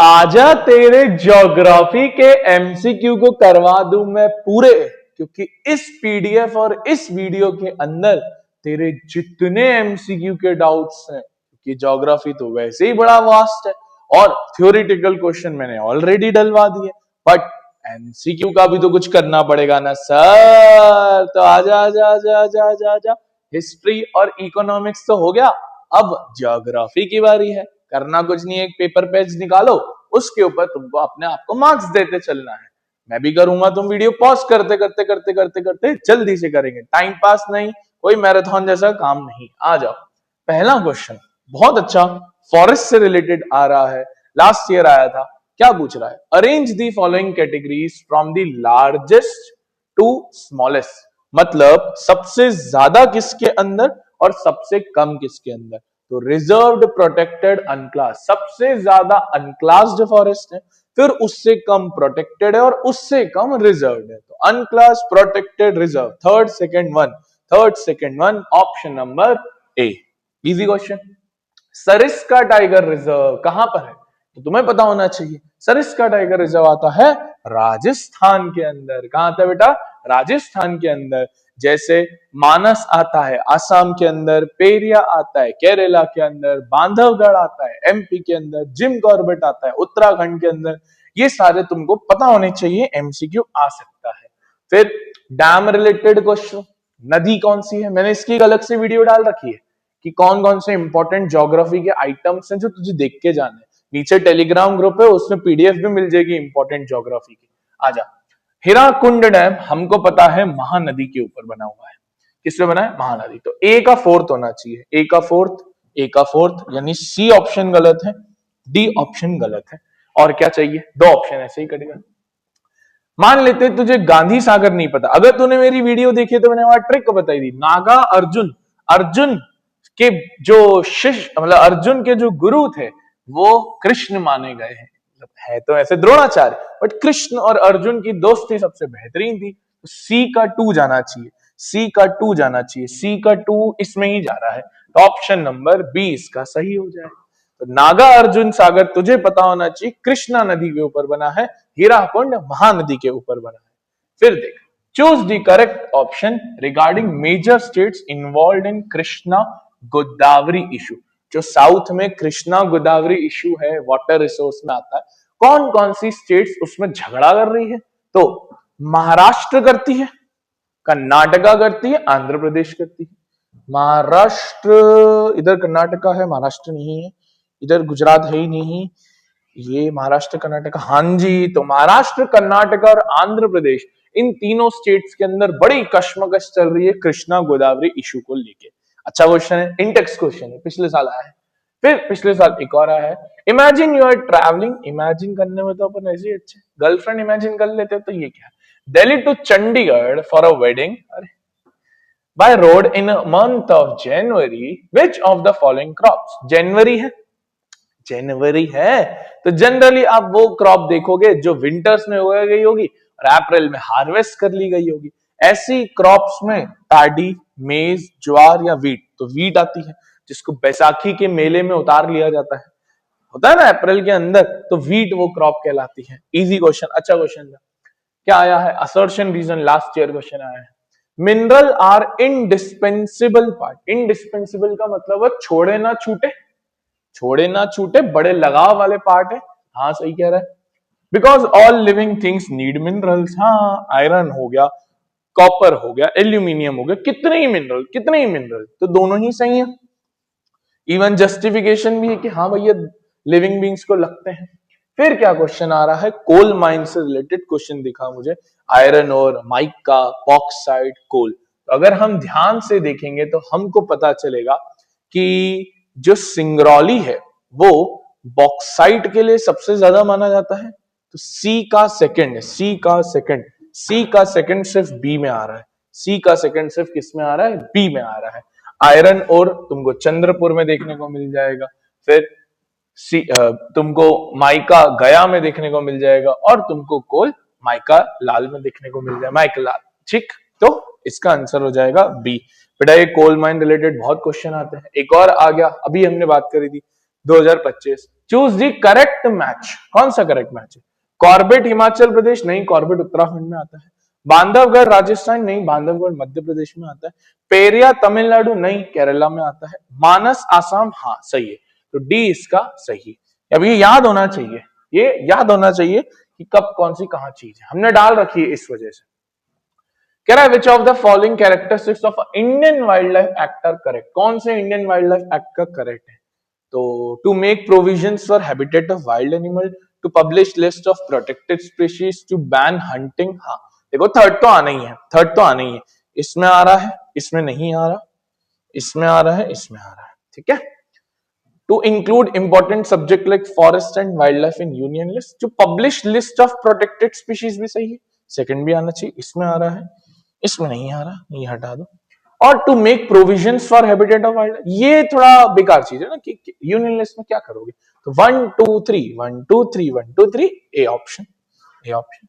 आजा तेरे ज्योग्राफी के एमसीक्यू को करवा दूं मैं पूरे, क्योंकि इस पीडीएफ और इस वीडियो के अंदर तेरे जितने एमसीक्यू के डाउट्स हैं, क्योंकि ज्योग्राफी तो वैसे ही बड़ा वास्ट है और थ्योरेटिकल क्वेश्चन मैंने ऑलरेडी डलवा दिए, बट एमसीक्यू का भी तो कुछ करना पड़ेगा ना सर। तो आजा आजा आजा आजा आजा आजा। हिस्ट्री और इकोनॉमिक्स तो हो गया, अब ज्योग्राफी की बारी है। करना कुछ नहीं, एक पेपर पेज निकालो, उसके ऊपर तुमको अपने आप को मार्क्स देते चलना है। मैं भी करूंगा, तुम वीडियो पॉज करते करते करते करते करते जल्दी से करेंगे, टाइम पास नहीं, कोई मैराथन जैसा काम नहीं। आ जाओ, पहला क्वेश्चन बहुत अच्छा, फॉरेस्ट से रिलेटेड आ रहा है, लास्ट ईयर आया था। क्या पूछ रहा है? Arrange the following categories from the largest to smallest, मतलब सबसे ज्यादा किसके अंदर और सबसे कम किसके अंदर। तो रिजर्व्ड, प्रोटेक्टेड, अनक्लास, सबसे ज्यादा अनक्लास्ड फॉरेस्ट है, फिर उससे कम प्रोटेक्टेड है और उससे कम रिजर्व्ड है। तो unclass, protected, reserve, third second one, option number A. Easy question. Sariska tiger reserve कहां पर है? तो तुम्हें पता होना चाहिए। सरिस्का टाइगर रिजर्व आता है राजस्थान के अंदर। कहां आता है बेटा? राजस्थान के अंदर। जैसे मानस आता है आसाम के अंदर, पेरिया आता है केरला के अंदर, बांधवगढ़ आता है एमपी के अंदर, जिम कॉर्बेट आता है उत्तराखंड के अंदर। ये सारे तुमको पता होने चाहिए, एमसीक्यू आ सकता है। फिर डैम रिलेटेड क्वेश्चन, नदी कौन सी है? मैंने इसकी एक अलग से वीडियो डाल रखी है कि कौन कौन से इंपॉर्टेंट ज्योग्राफी के आइटम्स हैं जो तुझे देख के जाने हैं। नीचे टेलीग्राम ग्रुप है, उसमें पीडीएफ भी मिल जाएगी इंपॉर्टेंट ज्योग्राफी की। आजा। हीराकुंड डैम हमको पता है महानदी के ऊपर बना हुआ है। किस पे बना है? महानदी। तो ए का फोर्थ होना चाहिए, ए का फोर्थ, यानी सी ऑप्शन गलत है, डी ऑप्शन गलत है। और क्या चाहिए? दो ऑप्शन ऐसे ही कटेगा। मान लेते तुझे गांधी सागर नहीं पता, अगर तूने मेरी वीडियो देखी तो मैंने वहां ट्रिक बताई थी। नागा अर्जुन, अर्जुन के जो शिष्य, मतलब अर्जुन के जो गुरु थे वो कृष्ण माने गए हैं। है तो ऐसे द्रोणाचार्य, बट कृष्ण और अर्जुन की दोस्ती सबसे बेहतरीन थी। तो सी का 2 जाना चाहिए, सी का 2 जाना चाहिए, सी का 2 इसमें ही जा रहा है। तो ऑप्शन नंबर बी इसका सही हो जाएगा। तो नागा अर्जुन सागर तुझे पता होना चाहिए, कृष्णा नदी के ऊपर बना है, हीराकुंड महानदी के ऊपर बना है। फिर देख, choose the correct option regarding major states involve in Krishna Godavari issue. जो साउथ में कृष्णा गोदावरी इशू है, वाटर रिसोर्स में आता है, कौन कौन सी स्टेट्स उसमें झगड़ा कर रही है? तो महाराष्ट्र करती है, कर्नाटका करती है, आंध्र प्रदेश करती है। महाराष्ट्र, इधर कर्नाटका है, महाराष्ट्र नहीं है, इधर गुजरात है ही नहीं, ये महाराष्ट्र कर्नाटका, हाँ जी। तो महाराष्ट्र, कर्नाटका और आंध्र प्रदेश, इन तीनों स्टेट्स के अंदर बड़ी कश्मकश चल रही है कृष्णा गोदावरी इशू को लेके। अच्छा क्वेश्चन है, इंटेक्स क्वेश्चन है, पिछले साल आया है। फिर पिछले साल एक और आया है, imagine you are travelling, imagine करने में तो अपन ऐसे ही अच्छे गर्लफ्रेंड इमेजिन कर लेते, तो ये क्या? Delhi to Chandigarh for a wedding, अरे by road in month of January, which of the following crops? जनवरी है, जनवरी है तो जनरली आप वो क्रॉप देखोगे जो विंटर्स में उगाई गई होगी और अप्रैल में हार्वेस्ट कर ली गई होगी। ऐसी क्रॉप्स में पैडी, मेज, ज्वार या वीट, तो वीट आती है जिसको बैसाखी के मेले में उतार लिया जाता है, होता है ना अप्रैल के अंदर, तो वीट वो क्रॉप कहलाती है। इजी क्वेश्चन, अच्छा क्वेश्चन था। क्या आया है? Assertion reason, last year question आया है। Mineral are indispensable part, indispensable का मतलब है छोड़े ना छूटे, छोड़े ना छूटे, बड़े लगाव वाले पार्ट है। हाँ सही कह रहा है। Because all living things need minerals, हाँ आयरन हो गया, कॉपर हो गया, एल्यूमिनियम हो गया, कितने ही मिनरल, तो दोनों ही सही है। इवन जस्टिफिकेशन भी है कि हाँ भैया लिविंग बींग्स को लगते हैं। फिर क्या क्वेश्चन आ रहा है? कोल माइन से रिलेटेड क्वेश्चन दिखा मुझे, आयरन और माइका, बॉक्साइट, कोल। तो अगर हम ध्यान से देखेंगे तो हमको पता चलेगा कि जो सिंगरौली है वो बॉक्साइट के लिए सबसे ज्यादा माना जाता है। तो सी का सेकंड, सी का सेकंड सिर्फ बी में आ रहा है, सी का सेकंड सिर्फ किस में आ रहा है? बी में आ रहा है। आयरन और तुमको चंद्रपुर में देखने को मिल जाएगा, फिर तुमको माइका गया में देखने को मिल जाएगा और तुमको कोल माइका लाल में देखने को मिल जाएगा, माइका लाल, ठीक। तो इसका आंसर हो जाएगा बी। बेटा ये कोल माइन रिलेटेड बहुत क्वेश्चन आते हैं। एक और आ गया, अभी हमने बात करी थी 2025, चूज द करेक्ट मैच। कौन सा करेक्ट मैच है? कॉर्बेट हिमाचल प्रदेश नहीं, कॉर्बेट उत्तराखंड में आता है। बांधवगढ़ राजस्थान नहीं, बांधवगढ़ मध्य प्रदेश में आता है। पेरिया तमिलनाडु नहीं, केरला में आता है। मानस आसाम, हाँ सही है, तो डी इसका सही। अब ये याद होना चाहिए, ये याद होना चाहिए कि कब कौन सी कहां चीज है, हमने डाल रखी है इस वजह से। कह रहा है which of the following characteristics of Indian wild life act are correct. कौन से इंडियन वाइल्ड लाइफ एक्ट का करेक्ट है? तो to make provisions for habitat of wild animal, to publish list of protected species, to ban hunting. हाँ देखो third तो आना ही है, थर्ड तो आना ही है। इसमें आ रहा है, इसमें नहीं आ रहा, इसमें आ रहा है, इसमें आ रहा है, ठीक है। To include important subject like forest and wild life in union list, to publish list of protected species भी सही है, सेकंड भी आना चाहिए। इसमें आ रहा है, इसमें नहीं आ रहा, ये हटा दो। और to make provisions for habitat of wild, ये थोड़ा बेकार चीज है ना कि यूनियन लिस्ट में क्या करोगे। तो 1 2 3 1 2 3 1 2 3 ए ऑप्शन, ए ऑप्शन।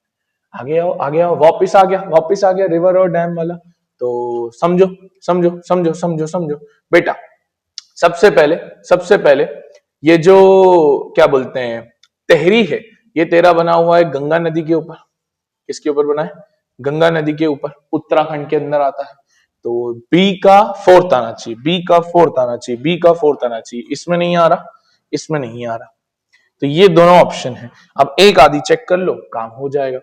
आगे आओ, आगे आओ, वापस आ गया, वापस आ गया रिवर और डैम वाला। तो समझो समझो समझो समझो समझो बेटा। सबसे पहले ये जो क्या बोलते हैं तेहरी है, ये तेरा बना हुआ है गंगा नदी के ऊपर। किसके ऊपर बना है? गंगा नदी के ऊपर, उत्तराखंड के अंदर आता है। तो बी का फोर्थ आना चाहिए, बी का फोर्थ आना चाहिए, बी का फोर्थ आना चाहिए। इसमें नहीं आ रहा, इसमें नहीं आ रहा, तो ये दोनों ऑप्शन है। अब एक आदि चेक कर लो, काम हो जाएगा।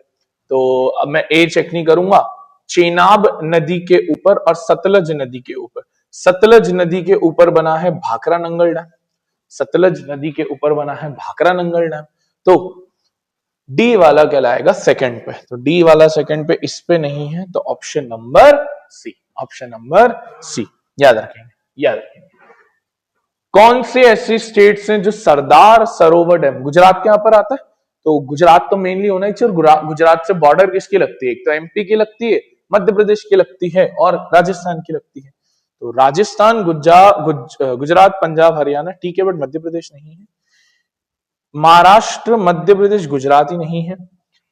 तो अब मैं ए चेक नहीं करूंगा, चेनाब नदी के ऊपर और सतलज नदी के ऊपर। सतलज नदी के ऊपर बना है भाखरा नंगल डैम, सतलज नदी के ऊपर बना है भाखरा नंगल डैम। तो डी वाला कहलाएगा सेकंड पे, तो डी वाला सेकंड पे, इस पे नहीं है, तो option number C, option number C याद रखेंगे, याद रखेंगे। कौन से ऐसे स्टेट्स हैं जो सरदार सरोवर डैम, गुजरात के यहां पर आता है, तो गुजरात तो मेनली होना ही चाहिए। और गुजरात से बॉर्डर किसकी लगती है? एक तो एमपी की लगती है, मध्य प्रदेश की लगती है और राजस्थान की लगती है। तो राजस्थान, गुजरात, पंजाब, हरियाणा ठीक है, बट मध्य प्रदेश नहीं है। महाराष्ट्र, मध्य प्रदेश, गुजरात ही नहीं है।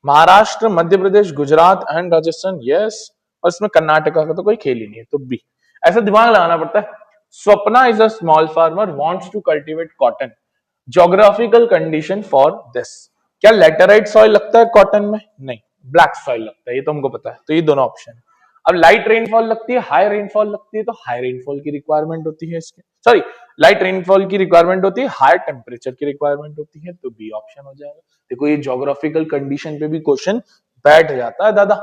महाराष्ट्र, मध्य प्रदेश, गुजरात एंड राजस्थान यस, और इसमें कर्नाटका का तो कोई खेल ही नहीं है, तो बी। ऐसा दिमाग लगाना पड़ता है। Swapna is a small farmer wants to cultivate cotton, geographical condition for this. क्या लेटराइट सॉइल लगता है कॉटन में? नहीं, ब्लैक सॉइल लगता है, ये तो हमको पता है। तो ये दोनों ऑप्शन है। अब लाइट रेनफॉल लगती है, हाई रेनफॉल लगती है, तो हाई रेनफॉल की रिक्वायरमेंट होती है इसके, सॉरी लाइट रेनफॉल की रिक्वायरमेंट होती है, हाई टेम्परेचर की रिक्वायरमेंट होती है, तो बी ऑप्शन हो जाएगा। देखो ये ज्योग्राफिकल कंडीशन पे भी क्वेश्चन बैठ जाता है दादा।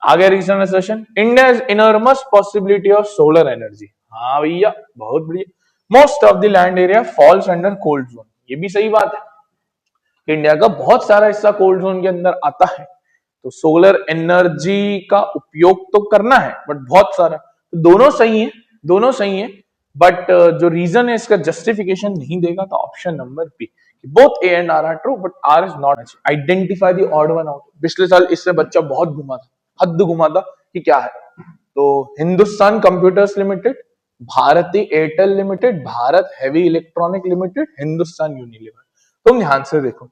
आगे reason assertion, India is enormous possibility of solar energy. हाँ भैया बहुत बढ़िया। Most of the land area falls under cold zone, ये भी सही बात है। इंडिया का बहुत सारा हिस्सा कोल्ड जोन के अंदर आता है, तो सोलर एनर्जी का उपयोग तो करना है, बट बहुत सारा, तो दोनों सही है, दोनों सही है। बट जो रीजन है इसका जस्टिफिकेशन नहीं देगा, तो option number B, both A and R are true but R is not. Identify the odd one out. पिछले साल इससे बच्चा बहुत घुमा था, हद घुमा था कि क्या है। तो Hindustan computers limited, Bharti Airtel limited, Bharat heavy electronic limited, Hindustan Unilever. तुम ध्यान से देखो,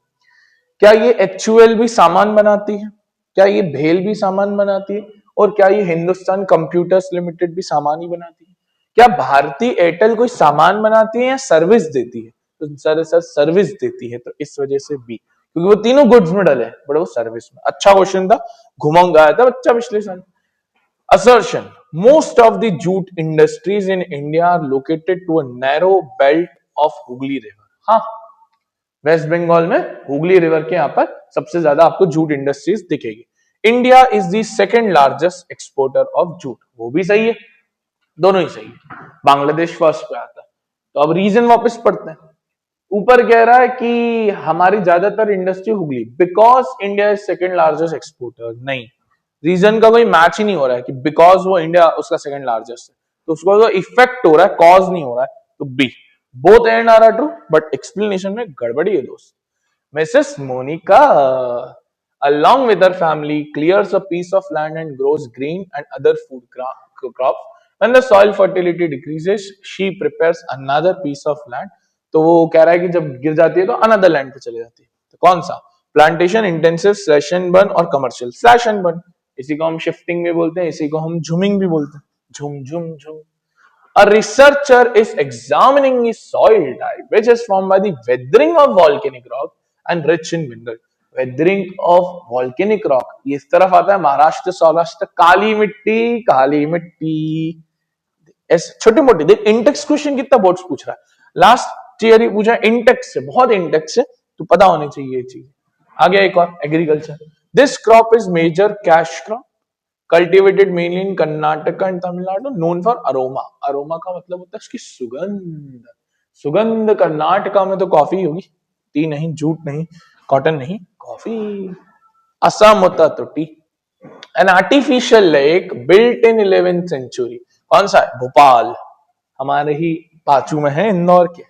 क्या ये HUL भी सामान बनाती है? क्या ये भेल भी सामान बनाती है? और क्या ये हिंदुस्तान कंप्यूटर्स लिमिटेड भी सामान ही बनाती है? क्या भारती एयरटेल कोई सामान बनाती है या सर्विस देती है? तो सर सर्विस देती है, तो इस वजह से बी, क्योंकि वो तीनों गुड्स में डले हैं, बट वो सर्विस में। अच्छा क्वेश्चन था, घुमाऊंगा आया था बच्चा पिछले साल। Assertion, most of the jute industries in India are located to a narrow belt of Hooghly River. हाँ, वेस्ट बंगाल में हुगली रिवर के यहाँ पर सबसे ज्यादा आपको जूट इंडस्ट्रीज दिखेगी। India is the second largest exporter of jute, वो भी सही है, दोनों ही सही है। बांग्लादेश फर्स्ट पे आता है। तो अब रीजन वापस पढ़ते हैं। ऊपर कह रहा है कि हमारी ज्यादातर industry Hooghly, because India is second largest exporter. नहीं, रीजन का कोई मैच ही नहीं हो रहा है कि बिकॉज वो इंडिया उसका सेकंड लार्जेस्ट है, तो उसको तो इफेक्ट हो रहा है, कॉज नहीं हो रहा है, तो B. Both and R true, but explanation में गड़बड़ी है दोस्त। Mrs Monika along with her family clears a piece of land and grows green and other food crops. When the soil fertility decreases, she prepares another piece of land. तो वो कह रहा है कि जब गिर जाती है तो अनदर लैंड पे चले जाती है। तो कौन सा? Plantation, intensive, slash and burn और कमर्शियल। स्लैश एंड बर्न, इसी को हम शिफ्टिंग भी बोलते हैं, इसी को हम झूमिंग भी बोलते हैं। झूम झूम झूम। A researcher is examining the soil type which is formed by the weathering of volcanic rock and rich in mineral. Weathering of volcanic rock, ये इस तरफ आता है महाराष्ट्र सौराष्ट्र, काली मिट्टी ऐसे छोटे मोटे देख। इंटेक्स क्वेश्चन कितना बोर्ड्स पूछ रहा है, लास्ट ईयर ही पूछा इंटेक्स से, बहुत इंटेक्स से, तो पता होनी चाहिए ये चीज। आगे एक और agriculture, this crop is major cash crop cultivated mainly in Karnataka and Tamil Nadu, known for aroma. Aroma का मतलब होता है उसकी सुगंध। सुगंध कर्नाटका में तो कॉफी होगी, टी नहीं, जूट नहीं, कॉटन नहीं, कॉफी। असम होता तो tea. An artificial lake built in 11th century, कौन सा है, भोपाल, हमारे ही पाचू में है, इंदौर के।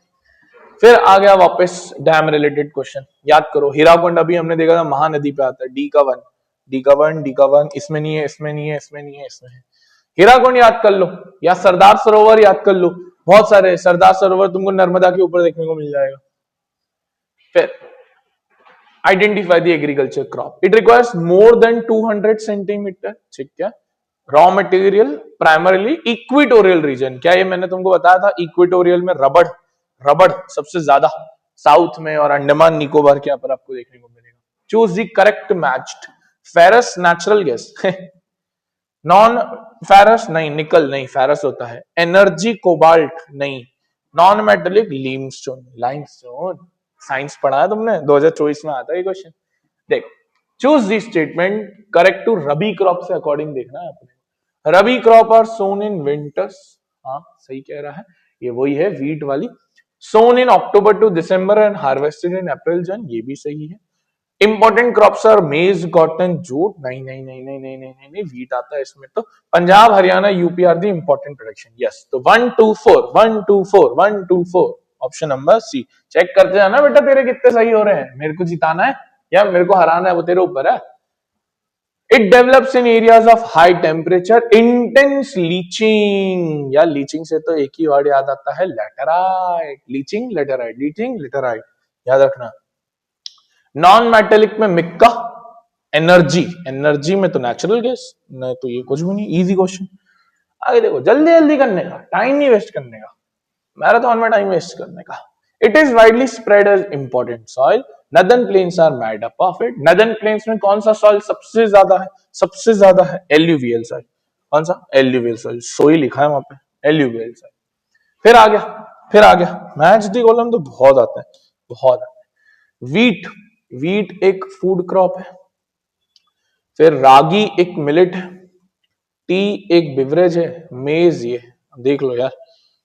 फिर आ गया वापस डैम रिलेटेड क्वेश्चन, याद करो हीराकुंड अभी हमने देखा था महानदी पे आता है, डी का वन, इसमें नहीं है, इसमें नहीं है, इसमें नहीं है, इसमें है। हीराकुंड याद कर लो या सरदार सरोवर याद कर लो, बहुत सारे सरदार सरोवर तुमको नर्मदा के ऊपर देखने को मिल जाएगा। फिर identify the agriculture crop, it requires more than 200 centimetre, ठीक है। Raw material primarily equatorial region, क्या ये मैंने तुमको बताया था, इक्वेटोरियल में रबड़ सबसे ज्यादा साउथ में और अंडमान निकोबार के ऊपर आपको देखने को मिलेगा। Choose the correct matched, ferrous natural gas non ferrous नहीं, निकल नहीं, फेरस होता है। एनर्जी कोबाल्ट नहीं, नॉन मेटेलिक लाइमस्टोन, साइंस पढ़ा है तुमने, 2024 में आता है ये क्वेश्चन। देखो choose the statement correct to rabi crop से अकॉर्डिंग देखना है अपने। Rabi crop are sown in winters, हाँ सही कह रहा है, ये वही है वीट वाली। सोन इन अक्टूबर टू दिसंबर एंड हार्वेस्टेड इन अप्रैल जून, ये भी सही है। इंपॉर्टेंट क्रॉप्स आर मेज, कॉटन, जूट, नहीं नहीं नहीं नहीं नहीं नहीं नहीं, वीट आता है इसमें तो। Punjab Haryana UP are the important production, yes. तो 1 2 4 ऑप्शन नंबर सी। चेक करते जाना बेटा तेरे कितने सही हो रहे हैं, मेरे को जिताना है या मेरे को हराना है वो तेरे ऊपर है। It develops in areas of high temperature, intense leaching, या लीचिंग से तो एक ही वर्ड याद आता है, लेटराइट, लीचिंग लेटराइट, याद रखना। नॉन मेटेलिक में मिक्का, एनर्जी में तो नेचुरल गैस, नहीं तो ये कुछ भी नहीं, इजी क्वेश्चन। आगे देखो, जल्दी जल्दी करने का, टाइम नहीं वेस्ट करने का, मैराथन में टाइम वेस्ट करने का। It is widely spread as important soil, northern plains are made up of it. Northern plains में कौन सा सॉइल सबसे ज्यादा है, एल्यूवियल सॉइल। कौन सा, एल्यूवियल सॉइल, सोई लिखा है वहां पे, एल्यूवियल सॉइल। फिर आ गया मैच दी कॉलम, तो बहुत आता है। वीट एक फूड क्रॉप है। फिर रागी एक मिलेट है, टी एक बिवरेज है, मेज ये देख लो यार,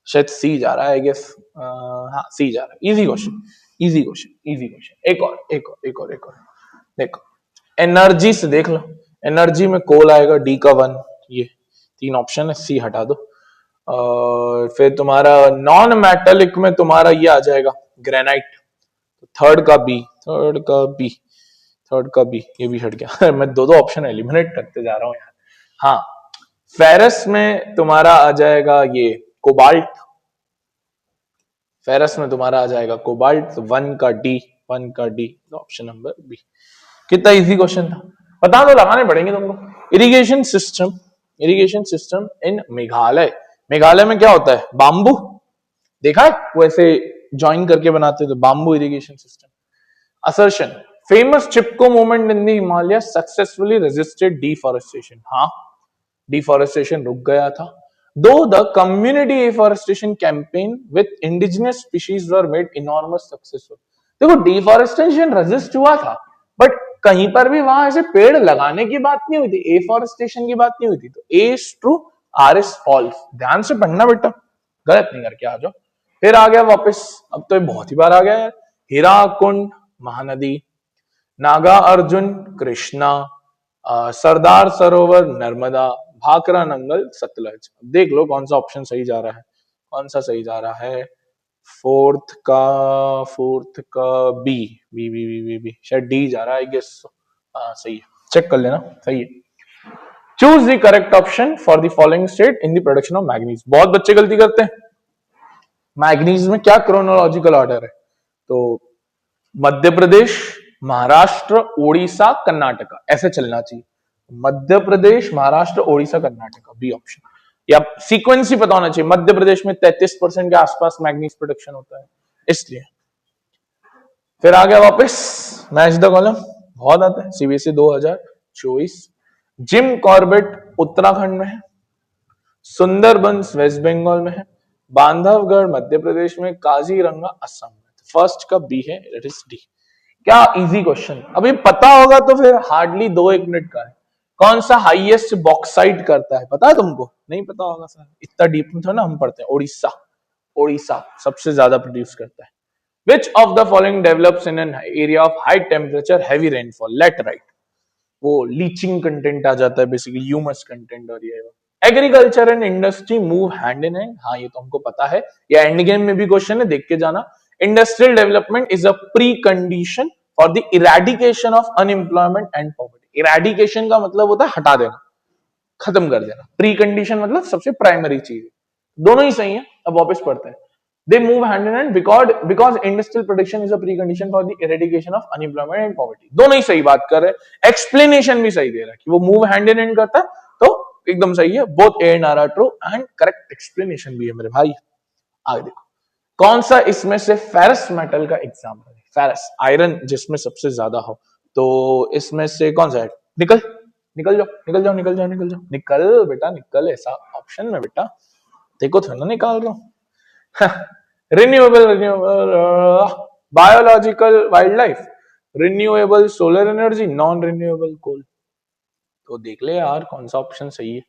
शायद सी जा रहा है आई गेस, हाँ सी जा रहा है। Easy question. एक और देखो, एनर्जी से देख लो, एनर्जी में कोल आएगा, डी का 1, ये 3 ऑप्शन है, सी हटा दो। फिर तुम्हारा नॉन मेटेलिक में तुम्हारा ये आ जाएगा ग्रेनाइट, थर्ड का बी, ये भी हट गया मैं दो ऑप्शन एलिमिनेट करते जा रहा हूं यार। हाँ, फेरस में तुम्हारा आ जाएगा ये कोबाल्ट, तो 1 का डी, ऑप्शन नंबर बी। कितना इजी क्वेश्चन था, पता तो लगाने पड़ेंगे तुमको। इरिगेशन सिस्टम इन मेघालय में क्या होता है, बाम्बू, देखा है वो ऐसे ज्वाइन करके बनाते थे, bamboo irrigation system. Assertion, famous Chipko movement in the Himalaya successfully resisted deforestation, हाँ डिफॉरेस्टेशन रुक गया था। दो the community afforestation campaign with indigenous species were made enormous successful. देखो डिफॉरेस्टेशन रेजिस्ट हुआ था, बट कहीं पर भी वहां ऐसे पेड़ लगाने की बात नहीं हुई थी, एफॉरेस्टेशन की बात नहीं हुई थी। तो A is true, R is false, ध्यान से पढ़ना बेटा, गलत नहीं करके आ जाओ। फिर आ गया वापस, अब तो बहुत ही बार आ गया है, हीराकुंड महानदी, नागा अर्जुन कृष्णा, सरदार सरोवर नर्मदा, भाखरा नंगल सतलज। देख लो कौन सा ऑप्शन सही जा रहा है, फोर्थ का बी, शायद डी जा रहा है आई गेस, सही है, चेक कर लेना, सही है। Choose the correct option for the following state in the production of manganese. बहुत बच्चे गलती करते हैं, मैग्नीज में क्या क्रोनोलॉजिकल ऑर्डर है, तो मध्य प्रदेश, महाराष्ट्र, ओडिशा, कर्नाटका, ऐसे चलना चाहिए। Madhya Pradesh, Maharashtra, Odisha, Karnataka, B option. या सीक्वेंस ही पता होना चाहिए। मध्य प्रदेश में 33% के आसपास मैग्नीज प्रोडक्शन होता है, इसलिए। फिर आ गया वापस मैच द कॉलम, बहुत आता है। सीबीएसई 2024, जिम कॉर्बेट उत्तराखंड में है, सुंदरबंस वेस्ट बंगाल में है, बांधवगढ़ मध्य प्रदेश में, काजीरंगा असम में। फर्स्ट का बी है, इट इज डी। क्या इजी क्वेश्चन, अभी पता होगा तो फिर हार्डली 2-1 मिनट का है। कौन सा हाईएस्ट बॉक्साइट करता है, पता है तुमको? नहीं पता होगा सर, इतना डीप में थोड़ा ना हम पढ़ते हैं। उड़ीसा, उड़ीसा सबसे ज्यादा प्रोड्यूस करता है। Which of the following develops in an area of high temperature, heavy rainfall? Let right. वो लीचिंग कंटेंट आ जाता है बेसिकली, ह्यूमस कंटेंट। और ये agriculture and industry move hand in hand, हाँ ये तो हमको पता है, या एंड गेम में भी क्वेश्चन है, देख के जाना। Industrial development is a pre condition for the eradication of unemployment and poverty. Eradication का मतलब होता है हटा देना, खत्म कर देना। प्री कंडीशन मतलब सबसे प्राइमरी चीज। दोनों ही सही है। अब वापस पढ़ते हैं। They move hand in hand because industrial production is a precondition for the eradication of unemployment and poverty. दोनों ही सही बात कर रहे हैं, एक्सप्लेनेशन भी सही दे रहा है कि वो मूव हैंड इन हैंड करता है, तो एकदम सही है। Both A and R are true and correct explanation भी है मेरे भाई। आगे देखो, कौन सा इसमें से फेरस मेटल का एग्जाम्पल है? फेरस आयरन जिसमें सबसे ज्यादा हो, तो इसमें से कौन सा है? निकल, निकल जाओ, निकल जाओ, निकल जाओ, निकल जाओ, निकल बेटा निकल। ऐसा ऑप्शन में बेटा देखो थोड़ा ना निकाल रहा हूं। Renewable, biological wildlife, renewable solar energy, non renewable coal. तो देख ले यार कौन सा ऑप्शन सही है।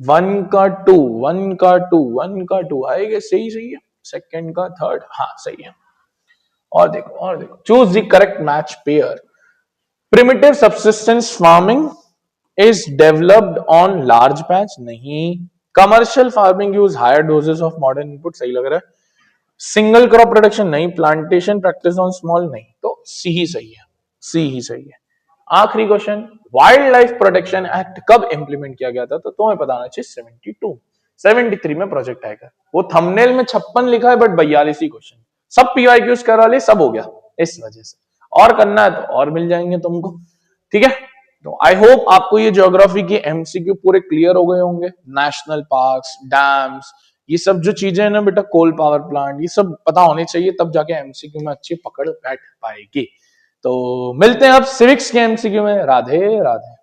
1 का 2 आएगा, सही सही है। सेकंड का थर्ड, हाँ सही है। और देखो, और देखो, choose the correct match pair. Primitive subsistence farming is developed on large patch, नहीं। Commercial farming use higher doses of modern input, सही लग रहा है। सिंगल क्रॉप प्रोडक्शन, नहीं। प्लांटेशन प्रैक्टिस ऑन स्मॉल, नहीं। तो सी ही सही है, सी ही सही है। आखिरी question, wild life protection act कब इंप्लीमेंट किया गया था? तो तुम्हें बताना चाहिए 72, 73 में प्रोजेक्ट टाइगर। वो थंबनेल में 56 लिखा है, बट 42 ही क्वेश्चन। सब पीवाईक्यूज करा ले, सब हो गया इस वजह से। और करना है तो और मिल जाएंगे तुमको, ठीक है। तो आई होप आपको ये ज्योग्राफी के एमसीक्यू पूरे क्लियर हो गए होंगे। नेशनल पार्क्स, डैम्स, ये सब जो चीजें है ना बेटा, कोल पावर प्लांट, ये सब पता होने चाहिए, तब जाके एमसीक्यू में अच्छी पकड़ बैठ पाएगी। तो मिलते हैं अब सिविक्स के एमसीक्यू में। राधे राधे।